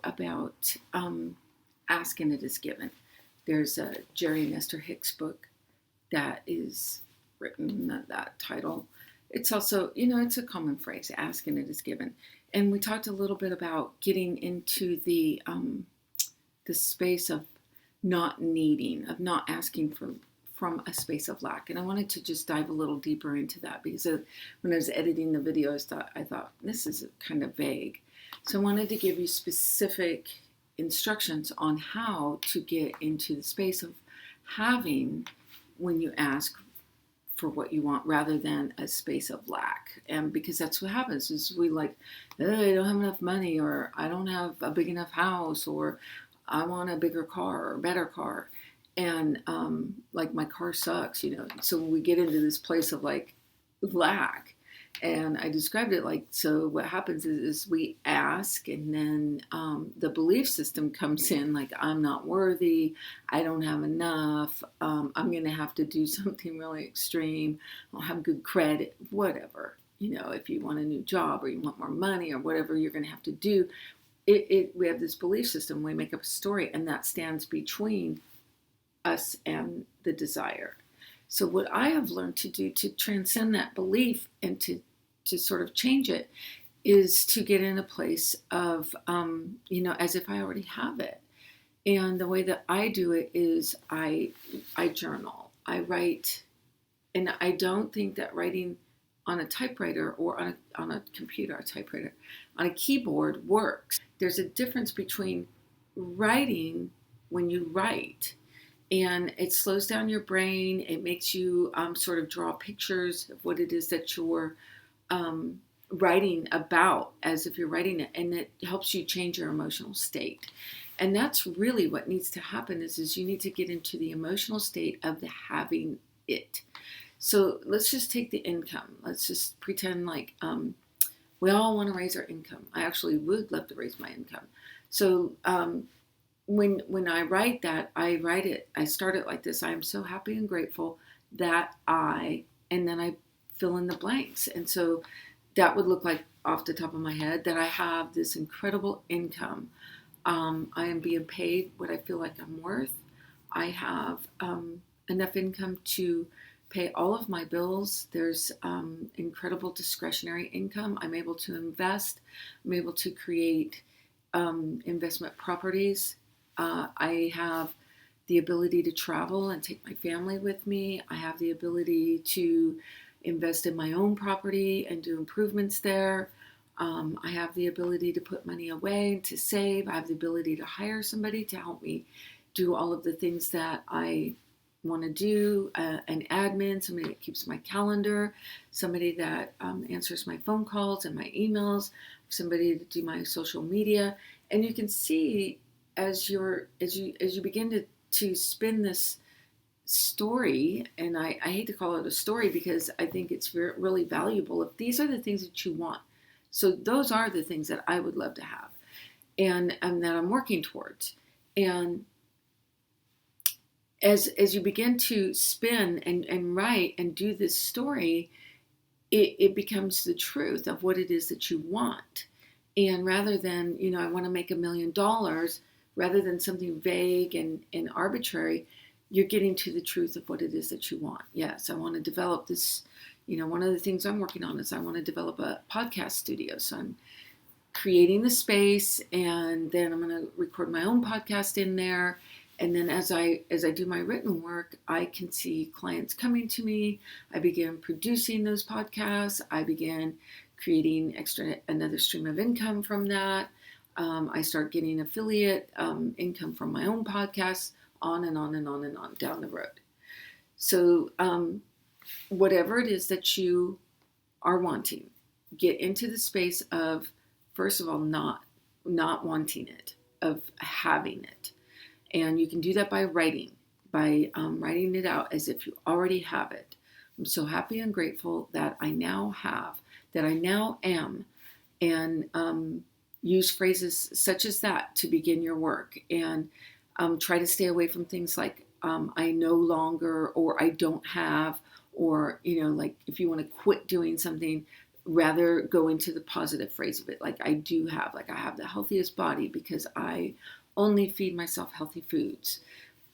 about Ask and It Is Given. There's a Jerry and Esther Hicks book that is written that title. It's also, it's a common phrase, ask and it is given. And we talked a little bit about getting into the space of not needing, of not asking from a space of lack. And I wanted to just dive a little deeper into that because when I was editing the video, I thought this is kind of vague. So I wanted to give you specific instructions on how to get into the space of having when you ask for what you want rather than a space of lack. And because that's what happens is we I don't have enough money, or I don't have a big enough house, or I want a bigger car or a better car. And my car sucks, So we get into this place of lack. And I described it so what happens is we ask, and then the belief system comes in I'm not worthy, I don't have enough, I'm going to have to do something really extreme, I don't have good credit, whatever. If you want a new job or you want more money or whatever you're going to have to do, we have this belief system, we make up a story, and that stands between us and the desire. So what I have learned to do to transcend that belief and to sort of change it is to get in a place of, as if I already have it. And the way that I do it is I journal, I write, and I don't think that writing on a typewriter or on a computer, a typewriter, on a keyboard works. There's a difference between writing when you write, and it slows down your brain. It makes you sort of draw pictures of what it is that you're writing about as if you're writing it, and it helps you change your emotional state. And that's really what needs to happen is you need to get into the emotional state of the having it. So let's just take the income. Let's just pretend we all want to raise our income. I actually would love to raise my income. So when I write that, I start it like this: I am so happy and grateful that and then I fill in the blanks. And so that would look like, off the top of my head, that I have this incredible income. I am being paid what I feel like I'm worth. I have enough income to pay all of my bills. There's incredible discretionary income. I'm able to invest. I'm able to create investment properties. I have the ability to travel and take my family with me. I have the ability to invest in my own property and do improvements there. I have the ability to put money away, to save. I have the ability to hire somebody to help me do all of the things that I want to do, an admin, somebody that keeps my calendar, somebody that answers my phone calls and my emails, somebody to do my social media. And you can see as you begin to spin this story, and I hate to call it a story because I think it's really valuable, if these are the things that you want. So those are the things that I would love to have and that I'm working towards. And as you begin to spin and write and do this story, it becomes the truth of what it is that you want. And rather than, I want to make $1 million, rather than something vague and arbitrary, you're getting to the truth of what it is that you want. Yes, I want to develop this. One of the things I'm working on is I want to develop a podcast studio. So I'm creating the space, and then I'm going to record my own podcast in there. And then as I do my written work, I can see clients coming to me. I begin producing those podcasts. I begin creating another stream of income from that. I start getting affiliate income from my own podcasts, on and on and on and on down the road. So whatever it is that you are wanting, get into the space of, first of all, not wanting it, of having it. And you can do that by writing it out as if you already have it. I'm so happy and grateful that I now have, that I now am, and use phrases such as that to begin your work. And try to stay away from things like I no longer, or I don't have, or, if you want to quit doing something, rather go into the positive phrase of it. Like I have the healthiest body because I only feed myself healthy foods,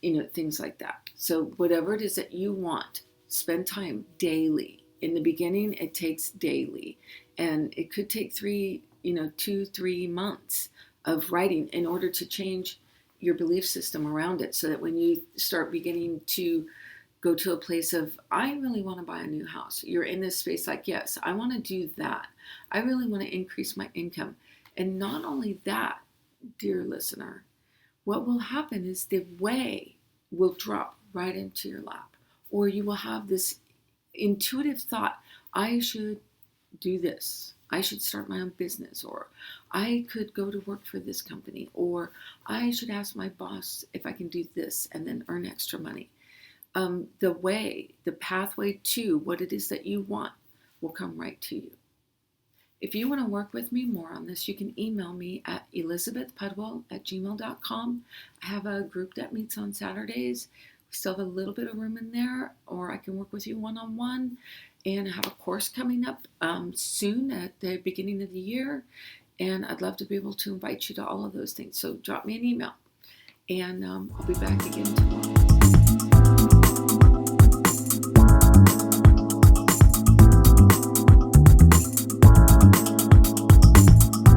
things like that. So whatever it is that you want, spend time daily. In the beginning, it takes daily, and it could take 2-3 months of writing in order to change your belief system around it, so that when you start beginning to go to a place of, I really want to buy a new house, you're in this space like, yes, I want to do that. I really want to increase my income. And not only that, dear listener, what will happen is the way will drop right into your lap, or you will have this intuitive thought, I should do this. I should start my own business, or I could go to work for this company, or I should ask my boss if I can do this and then earn extra money. The pathway to what it is that you want will come right to you. If you want to work with me more on this, you can email me at elizabethpudwill@gmail.com. I have a group that meets on Saturdays. We still have a little bit of room in there, or I can work with you one-on-one. And I have a course coming up soon at the beginning of the year. And I'd love to be able to invite you to all of those things. So drop me an email. And I'll be back again tomorrow.